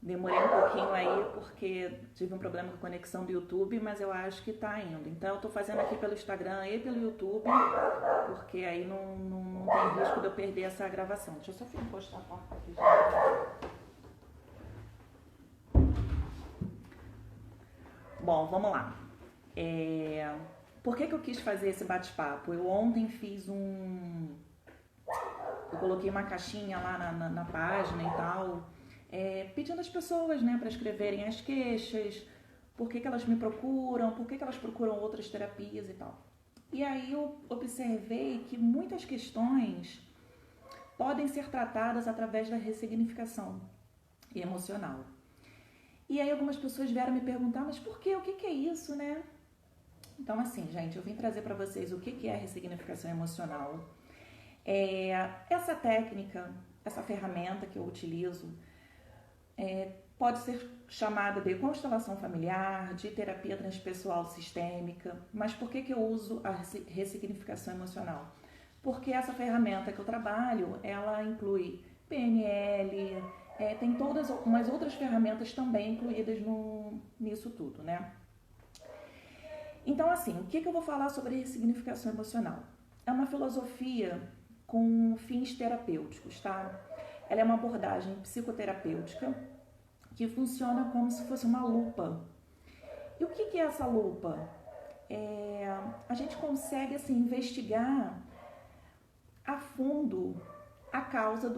Demorei um pouquinho aí porque tive um problema com a conexão do YouTube, mas eu acho que tá indo. Então eu tô fazendo aqui pelo Instagram e pelo YouTube, porque aí não tem risco de eu perder essa gravação. Deixa eu só encostar a porta aqui. Bom, vamos lá. Por que eu quis fazer esse bate-papo? Eu ontem fiz eu coloquei uma caixinha lá na página e tal, pedindo às pessoas, né, para escreverem as queixas, por que elas me procuram, por que elas procuram outras terapias e tal. E aí eu observei que muitas questões podem ser tratadas através da ressignificação emocional. E aí algumas pessoas vieram me perguntar, mas por quê? O que é isso, né? Então, assim, gente, eu vim trazer para vocês o que é a ressignificação emocional. Essa técnica, essa ferramenta que eu utilizo, pode ser chamada de constelação familiar, de terapia transpessoal sistêmica, mas por que eu uso a ressignificação emocional? Porque essa ferramenta que eu trabalho, ela inclui PNL, tem todas umas outras ferramentas também incluídas nisso tudo, né? Então, assim, o que eu vou falar sobre ressignificação emocional? É uma filosofia com fins terapêuticos, tá? Ela é uma abordagem psicoterapêutica que funciona como se fosse uma lupa. E o que é essa lupa? A gente consegue, assim, investigar a fundo a causa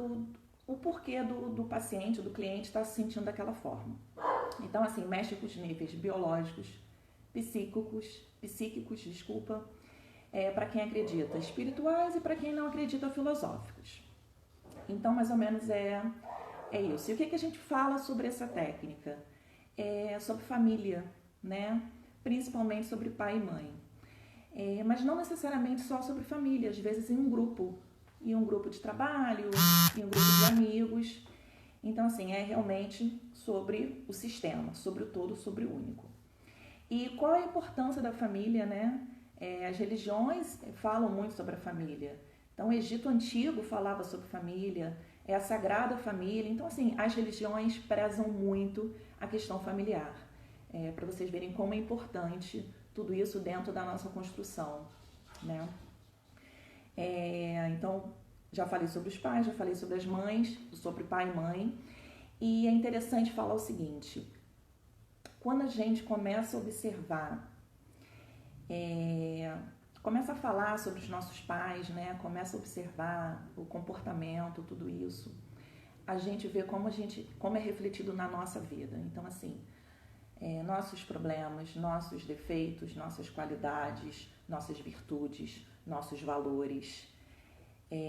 o porquê do paciente, do cliente estar se sentindo daquela forma. Então, assim, mexe com os níveis biológicos, psíquicos, para quem acredita, espirituais, e para quem não acredita, filosóficos. Então, mais ou menos é isso. E o que a gente fala sobre essa técnica? Sobre família, né? Principalmente sobre pai e mãe. Mas não necessariamente só sobre família, às vezes em um grupo de trabalho, em um grupo de amigos. Então, assim, é realmente sobre o sistema, sobre o todo, sobre o único. E qual a importância da família, né? As religiões falam muito sobre a família. Então, o Egito Antigo falava sobre família, a Sagrada Família. Então, assim, as religiões prezam muito a questão familiar, para vocês verem como é importante tudo isso dentro da nossa construção, né? Então, já falei sobre os pais, já falei sobre as mães, sobre pai e mãe. E é interessante falar o seguinte: quando a gente começa a observar, começa a falar sobre os nossos pais, né? Começa a observar o comportamento, tudo isso, a gente vê como é refletido na nossa vida. Então, assim, nossos problemas, nossos defeitos, nossas qualidades, nossas virtudes, nossos valores,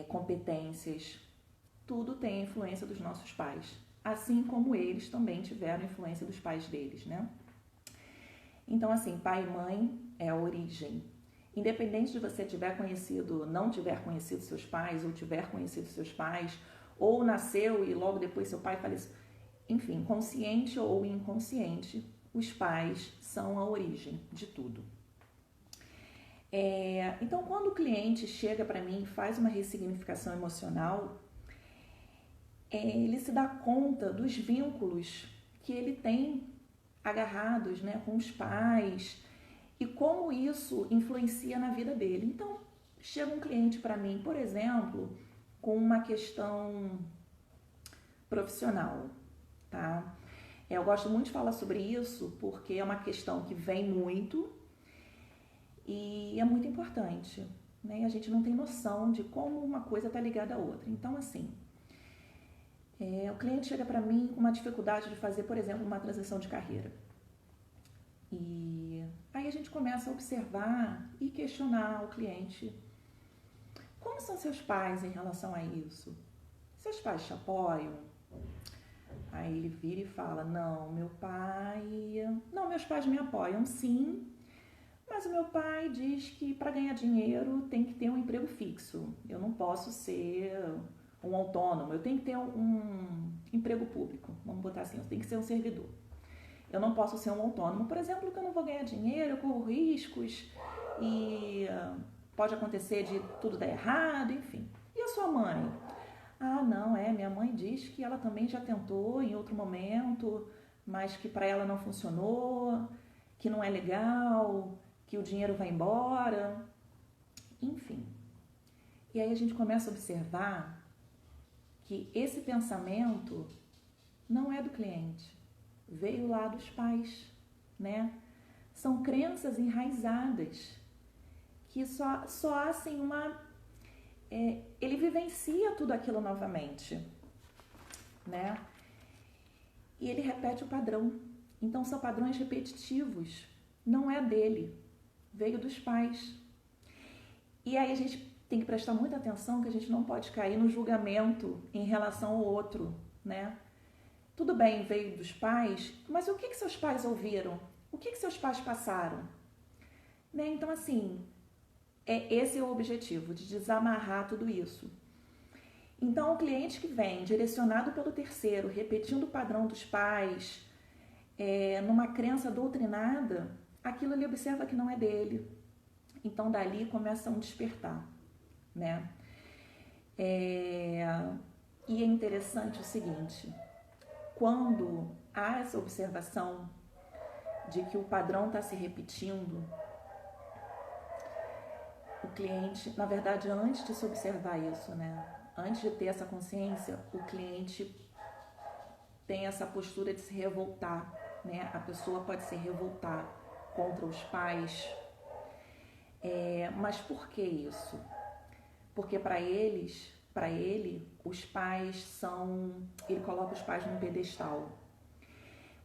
competências, tudo tem a influência dos nossos pais, assim como eles também tiveram influência dos pais deles, né? Então, assim, pai e mãe é a origem. Independente de você não tiver conhecido seus pais, ou tiver conhecido seus pais, ou nasceu e logo depois seu pai faleceu, enfim, consciente ou inconsciente, os pais são a origem de tudo. Então, quando o cliente chega para mim e faz uma ressignificação emocional, ele se dá conta dos vínculos que ele tem agarrados, né, com os pais e como isso influencia na vida dele. Então, chega um cliente para mim, por exemplo, com uma questão profissional, tá? Eu gosto muito de falar sobre isso porque é uma questão que vem muito e é muito importante, né? E a gente não tem noção de como uma coisa está ligada à outra. Então, assim, o cliente chega para mim com uma dificuldade de fazer, por exemplo, uma transição de carreira. E aí a gente começa a observar e questionar o cliente. Como são seus pais em relação a isso? Seus pais te apoiam? Aí ele vira e fala: não, meus pais me apoiam sim, mas o meu pai diz que para ganhar dinheiro tem que ter um emprego fixo. Eu não posso ser um autônomo, eu tenho que ter um emprego público, vamos botar assim, eu tenho que ser um servidor. Eu não posso ser um autônomo, por exemplo, porque eu não vou ganhar dinheiro, eu corro riscos e pode acontecer de tudo dar errado, enfim. E a sua mãe? Ah, não, minha mãe diz que ela também já tentou em outro momento, mas que para ela não funcionou, que não é legal, que o dinheiro vai embora, enfim. E aí a gente começa a observar que esse pensamento não é do cliente, veio lá dos pais, né? São crenças enraizadas que só assim ele vivencia tudo aquilo novamente, né? E ele repete o padrão. Então são padrões repetitivos, não é dele, veio dos pais. E aí a gente tem que prestar muita atenção que a gente não pode cair no julgamento em relação ao outro, né? Tudo bem, veio dos pais, mas o que seus pais ouviram? O que seus pais passaram? Né? Então, assim, esse é o objetivo, de desamarrar tudo isso. Então, o cliente que vem direcionado pelo terceiro, repetindo o padrão dos pais, numa crença doutrinada, aquilo ele observa que não é dele. Então, dali começa um despertar, né? E é interessante o seguinte, quando há essa observação de que o padrão está se repetindo, o cliente, na verdade, antes de se observar isso, né? Antes de ter essa consciência, o cliente tem essa postura de se revoltar, né? A pessoa pode se revoltar contra os pais. Mas por que isso? Porque para ele, os pais são... Ele coloca os pais num pedestal.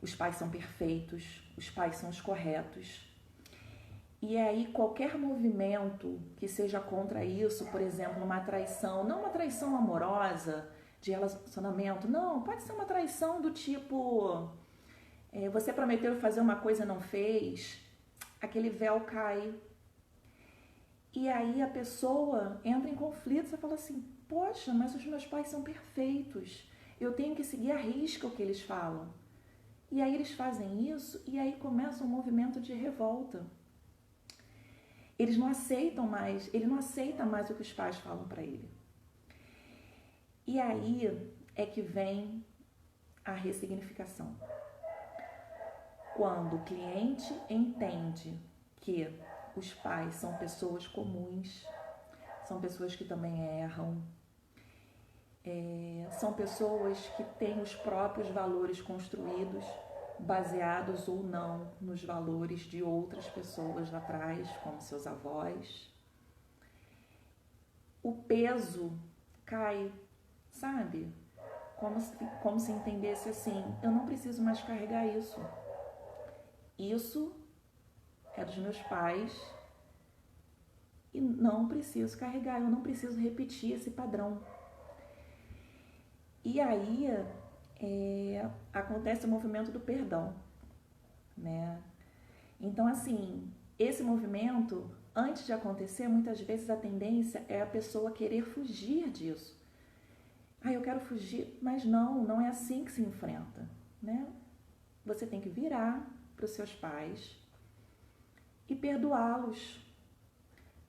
Os pais são perfeitos, os pais são os corretos. E aí qualquer movimento que seja contra isso, por exemplo, uma traição, não uma traição amorosa, de relacionamento, não, pode ser uma traição do tipo, você prometeu fazer uma coisa e não fez, aquele véu cai. E aí a pessoa entra em conflito, você fala assim, poxa, mas os meus pais são perfeitos, eu tenho que seguir à risca o que eles falam. E aí eles fazem isso e aí começa um movimento de revolta. Ele não aceita mais o que os pais falam para ele. E aí é que vem a ressignificação. Quando o cliente entende que os pais são pessoas comuns, são pessoas que também erram, são pessoas que têm os próprios valores construídos, baseados ou não nos valores de outras pessoas lá atrás, como seus avós. O peso cai, sabe? Como se entendesse assim, eu não preciso mais carregar isso. Isso é dos meus pais e não preciso carregar, eu não preciso repetir esse padrão. E aí acontece o movimento do perdão, né? Então, assim, esse movimento, antes de acontecer, muitas vezes a tendência é a pessoa querer fugir disso. Eu quero fugir, mas não é assim que se enfrenta, né? Você tem que virar para os seus pais e perdoá-los.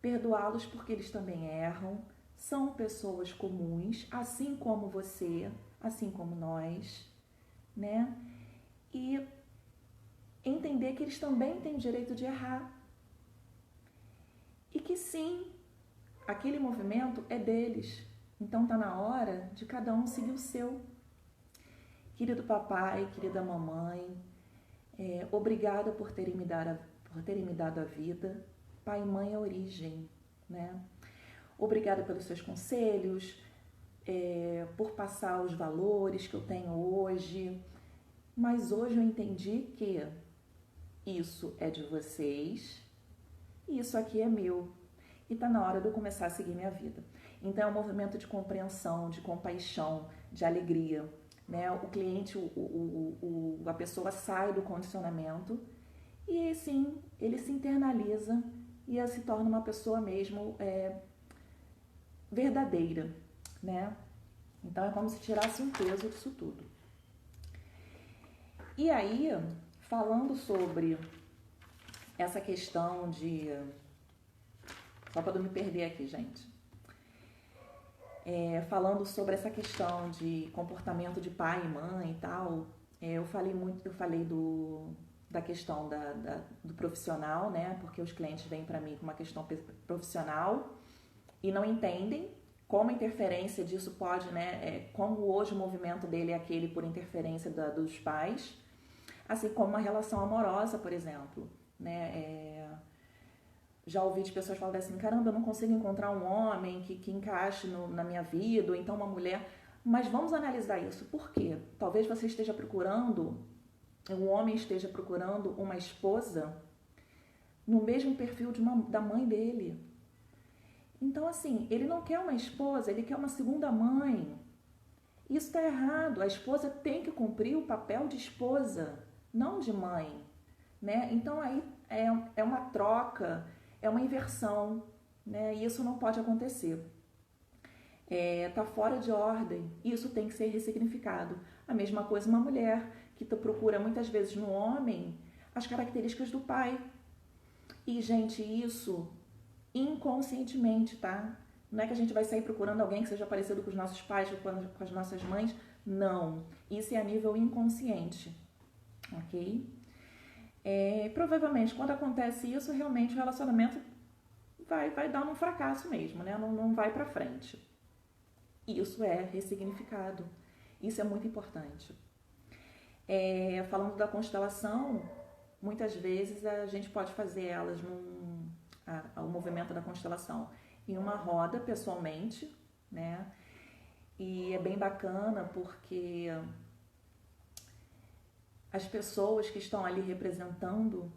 Perdoá-los porque eles também erram, são pessoas comuns, assim como você, assim como nós, né? E entender que eles também têm o direito de errar. E que sim, aquele movimento é deles. Então tá na hora de cada um seguir o seu. Querido papai, querida mamãe, obrigada por terem me dado a vida. Pai e mãe é a origem, né? Obrigada pelos seus conselhos, por passar os valores que eu tenho hoje. Mas hoje eu entendi que isso é de vocês e isso aqui é meu. E tá na hora de eu começar a seguir minha vida. Então é um movimento de compreensão, de compaixão, de alegria, né? O cliente, a pessoa sai do condicionamento e sim, ele se internaliza e se torna uma pessoa mesmo verdadeira, né? Então é como se tirasse um peso disso tudo. E aí, falando sobre essa questão de... Só para não me perder aqui, gente. falando sobre essa questão de comportamento de pai e mãe e tal, eu falei da questão do profissional, né? Porque os clientes vêm para mim com uma questão profissional e não entendem como a interferência disso pode, né? Como hoje o movimento dele é aquele por interferência dos pais, assim como uma relação amorosa, por exemplo, né? Já ouvi de pessoas falarem assim, caramba, eu não consigo encontrar um homem que encaixe na minha vida, ou então uma mulher. Mas vamos analisar isso. Por quê? Talvez você esteja procurando, um homem esteja procurando uma esposa no mesmo perfil da mãe dele. Então, assim, ele não quer uma esposa, ele quer uma segunda mãe. Isso está errado. A esposa tem que cumprir o papel de esposa, não de mãe, né? Então, aí é uma troca, é uma inversão, né? E isso não pode acontecer. Tá fora de ordem. Isso tem que ser ressignificado. A mesma coisa uma mulher que procura muitas vezes no homem as características do pai. E, gente, isso inconscientemente, tá? Não é que a gente vai sair procurando alguém que seja parecido com os nossos pais ou com as nossas mães. Não. Isso é a nível inconsciente, ok? Provavelmente, quando acontece isso, realmente o relacionamento vai dar um fracasso mesmo, né? Não vai pra frente. Isso é ressignificado. Isso é muito importante. Falando da constelação, muitas vezes a gente pode fazer elas o movimento da constelação em uma roda pessoalmente, né? E é bem bacana porque as pessoas que estão ali representando,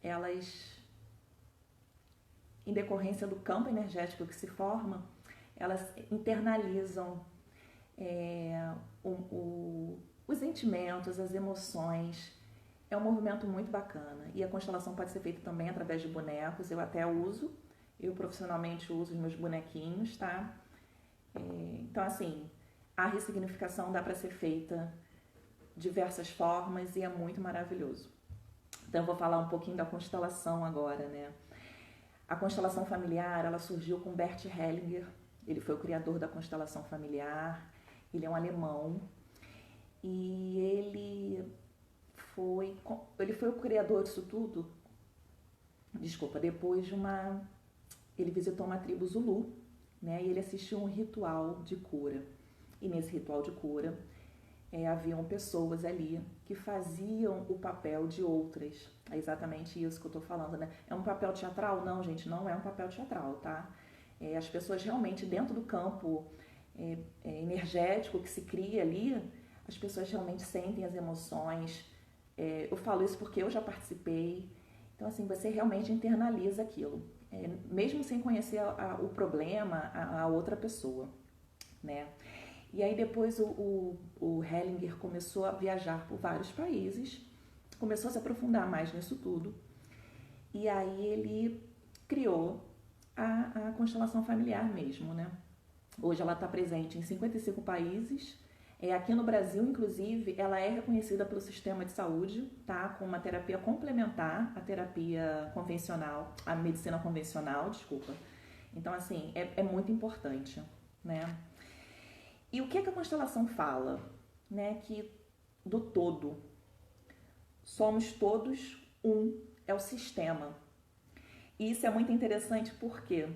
elas, em decorrência do campo energético que se forma, elas internalizam os sentimentos, as emoções. É um movimento muito bacana. E a constelação pode ser feita também através de bonecos. Eu até uso. Eu profissionalmente uso os meus bonequinhos, tá? Então, assim, a ressignificação dá para ser feita de diversas formas e é muito maravilhoso. Então, eu vou falar um pouquinho da constelação agora, né? A constelação familiar, ela surgiu com Bert Hellinger. Ele foi o criador da constelação familiar. Ele é um alemão. E ele foi o criador disso tudo. Desculpa, depois de ele visitou uma tribo Zulu, né? E ele assistiu um ritual de cura. E nesse ritual de cura, haviam pessoas ali que faziam o papel de outras. É exatamente isso que eu tô falando, né? É um papel teatral? Não, gente, não é um papel teatral, tá? As pessoas realmente, dentro do campo energético que se cria ali, as pessoas realmente sentem as emoções. Eu falo isso porque eu já participei. Então, assim, você realmente internaliza aquilo, mesmo sem conhecer o problema, a outra pessoa, né? E aí depois o Hellinger começou a viajar por vários países, começou a se aprofundar mais nisso tudo, e aí ele criou a constelação familiar mesmo, né? Hoje ela está presente em 55 países. Aqui no Brasil, inclusive, ela é reconhecida pelo sistema de saúde, tá? Com uma terapia complementar à terapia convencional, à medicina convencional, desculpa. Então, assim, é muito importante, né? E o que a constelação fala? Né? Que do todo, somos todos um, é o sistema. E isso é muito interessante porque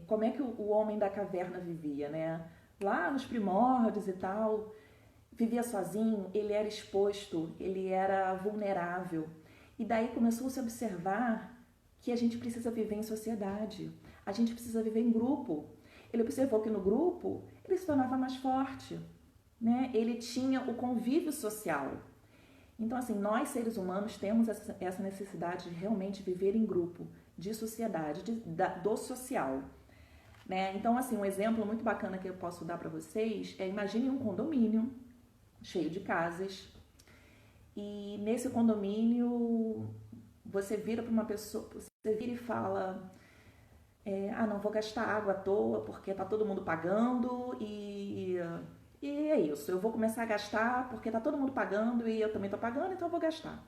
como é que o homem da caverna vivia, né? Lá nos primórdios e tal, vivia sozinho, ele era exposto, ele era vulnerável. E daí começou a se observar que a gente precisa viver em sociedade, a gente precisa viver em grupo. Ele observou que no grupo ele se tornava mais forte, né? Ele tinha o convívio social. Então, assim, nós seres humanos temos essa necessidade de realmente viver em grupo, de sociedade, do social. Né? Então, assim, um exemplo muito bacana que eu posso dar para vocês imagine um condomínio cheio de casas e nesse condomínio você vira para uma pessoa, você vira e fala não vou gastar água à toa porque tá todo mundo pagando e é isso, eu vou começar a gastar porque tá todo mundo pagando e eu também tô pagando, então eu vou gastar.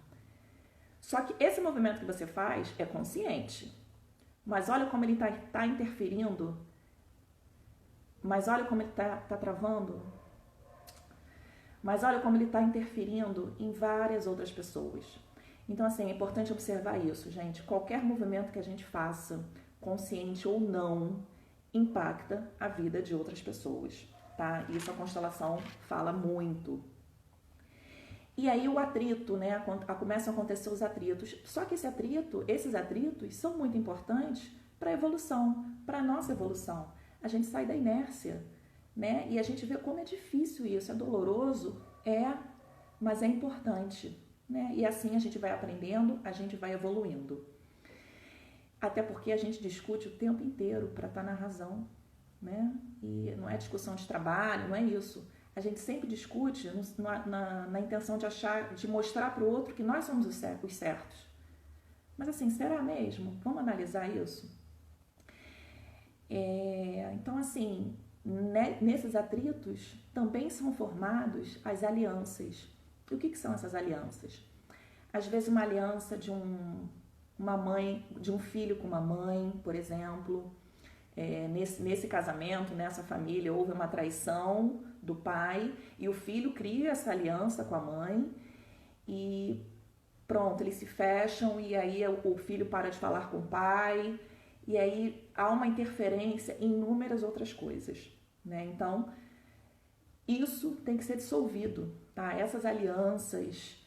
Só que esse movimento que você faz é consciente, mas olha como ele tá interferindo mas olha como ele tá travando, mas olha como ele está interferindo em várias outras pessoas. Então, assim, é importante observar isso, gente. Qualquer movimento que a gente faça, consciente ou não, impacta a vida de outras pessoas, tá? Isso a constelação fala muito. E aí o atrito, né? Começam a acontecer os atritos. Só que esses atritos são muito importantes para a evolução, para a nossa evolução. A gente sai da inércia, né? E a gente vê como é difícil isso, é doloroso, mas é importante, né? E assim a gente vai aprendendo, a gente vai evoluindo. Até porque a gente discute o tempo inteiro para estar na razão, né? E não é discussão de trabalho, não é isso. A gente sempre discute na intenção de mostrar para o outro que nós somos os certos. Mas assim, será mesmo? Vamos analisar isso? Então, assim, nesses atritos também são formados as alianças. E o que são essas alianças? Às vezes uma aliança de uma mãe, de um filho com uma mãe, por exemplo. Nesse casamento, nessa família, houve uma traição do pai e o filho cria essa aliança com a mãe e pronto, eles se fecham e aí o filho para de falar com o pai e aí há uma interferência em inúmeras outras coisas, né? Então, isso tem que ser dissolvido, tá? Essas alianças,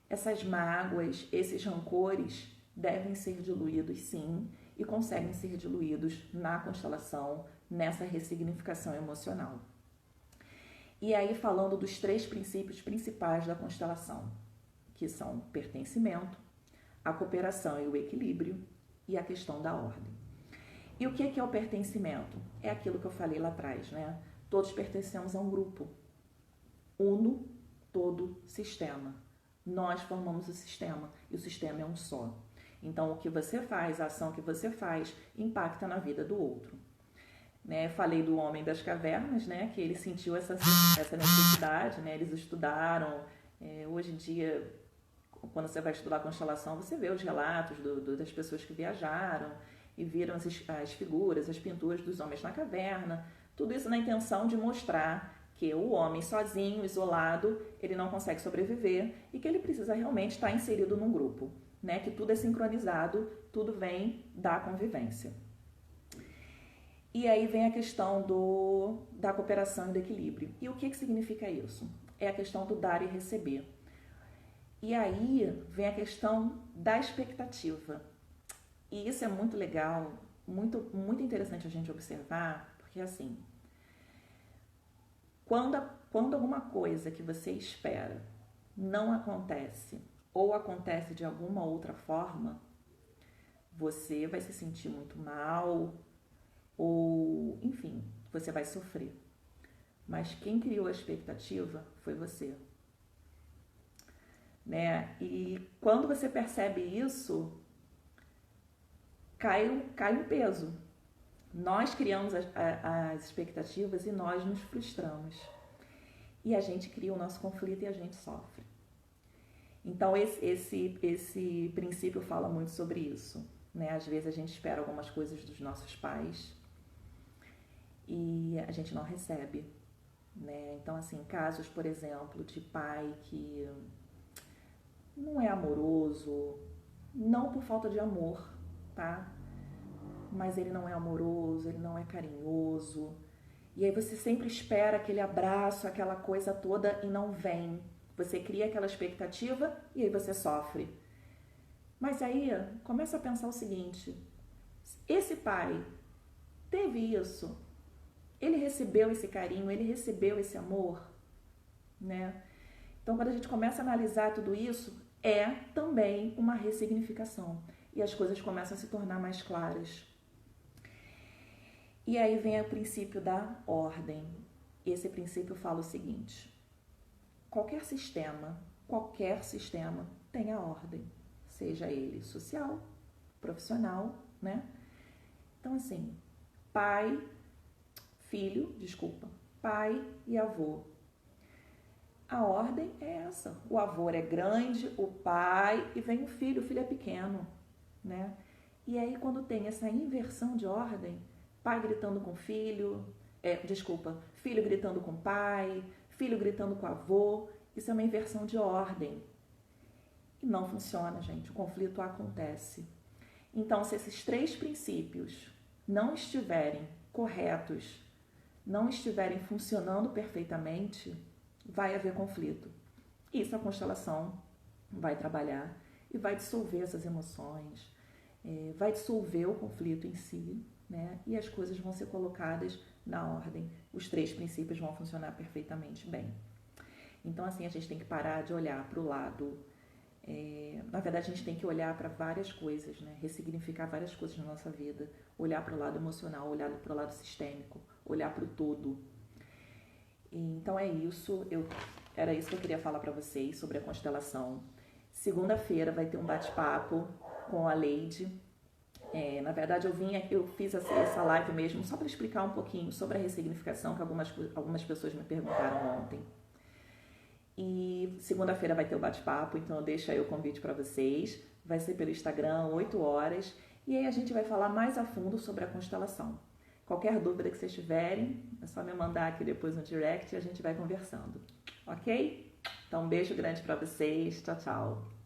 essas mágoas, esses rancores devem ser diluídos, sim, e conseguem ser diluídos na constelação, nessa ressignificação emocional. E aí falando dos 3 princípios principais da constelação, que são o pertencimento, a cooperação e o equilíbrio e a questão da ordem. E o que é o pertencimento? É aquilo que eu falei lá atrás, né? Todos pertencemos a um grupo. Uno, todo, sistema. Nós formamos o sistema e o sistema é um só. Então, o que você faz, a ação que você faz, impacta na vida do outro. Né? Falei do homem das cavernas, né? Que ele sentiu essa necessidade, né? Eles estudaram. Hoje em dia, quando você vai estudar constelação, você vê os relatos das pessoas que viajaram e viram as figuras, as pinturas dos homens na caverna. Tudo isso na intenção de mostrar que o homem sozinho, isolado, ele não consegue sobreviver e que ele precisa realmente estar inserido num grupo. Né, que tudo é sincronizado, tudo vem da convivência. E aí vem a questão da cooperação e do equilíbrio. E o que significa isso? É a questão do dar e receber. E aí vem a questão da expectativa. E isso é muito legal, muito, muito interessante a gente observar, porque assim, quando alguma coisa que você espera não acontece, ou acontece de alguma outra forma, você vai se sentir muito mal, ou, enfim, você vai sofrer. Mas quem criou a expectativa foi você. Né? E quando você percebe isso, cai um peso. Nós criamos as expectativas e nós nos frustramos. E a gente cria o nosso conflito e a gente sofre. Então, esse princípio fala muito sobre isso, né? Às vezes a gente espera algumas coisas dos nossos pais e a gente não recebe, né? Então, assim, casos, por exemplo, de pai que não é amoroso, não por falta de amor, tá? Mas ele não é amoroso, ele não é carinhoso. E aí você sempre espera aquele abraço, aquela coisa toda e não vem. Você cria aquela expectativa e aí você sofre. Mas aí começa a pensar o seguinte: esse pai teve isso, ele recebeu esse carinho, ele recebeu esse amor, né? Então, quando a gente começa a analisar tudo isso, é também uma ressignificação e as coisas começam a se tornar mais claras. E aí vem o princípio da ordem. E esse princípio fala o seguinte: qualquer sistema tem a ordem, seja ele social, profissional, né? Então, assim, pai e avô. A ordem é essa. O avô é grande, o pai, e vem o filho é pequeno, né? E aí, quando tem essa inversão de ordem, pai gritando com o filho, filho gritando com o pai, filho gritando com o avô. Isso é uma inversão de ordem. E não funciona, gente. O conflito acontece. Então, se esses 3 princípios não estiverem corretos, não estiverem funcionando perfeitamente, vai haver conflito. Isso a constelação vai trabalhar e vai dissolver essas emoções, vai dissolver o conflito em si, né? E as coisas vão ser colocadas na ordem. Os 3 princípios vão funcionar perfeitamente bem. Então, assim, a gente tem que parar de olhar para o lado... na verdade, a gente tem que olhar para várias coisas, né? Ressignificar várias coisas na nossa vida. Olhar para o lado emocional, olhar para o lado sistêmico, olhar para o todo. Então, é isso. Era isso que eu queria falar para vocês sobre a constelação. Segunda-feira vai ter um bate-papo com a Leide. Na verdade, eu fiz essa live mesmo só para explicar um pouquinho sobre a ressignificação que algumas pessoas me perguntaram ontem. E segunda-feira vai ter o bate-papo, então deixa aí o convite para vocês. Vai ser pelo Instagram, 8 horas. E aí a gente vai falar mais a fundo sobre a constelação. Qualquer dúvida que vocês tiverem, é só me mandar aqui depois no direct e a gente vai conversando. Ok? Então, um beijo grande para vocês. Tchau, tchau.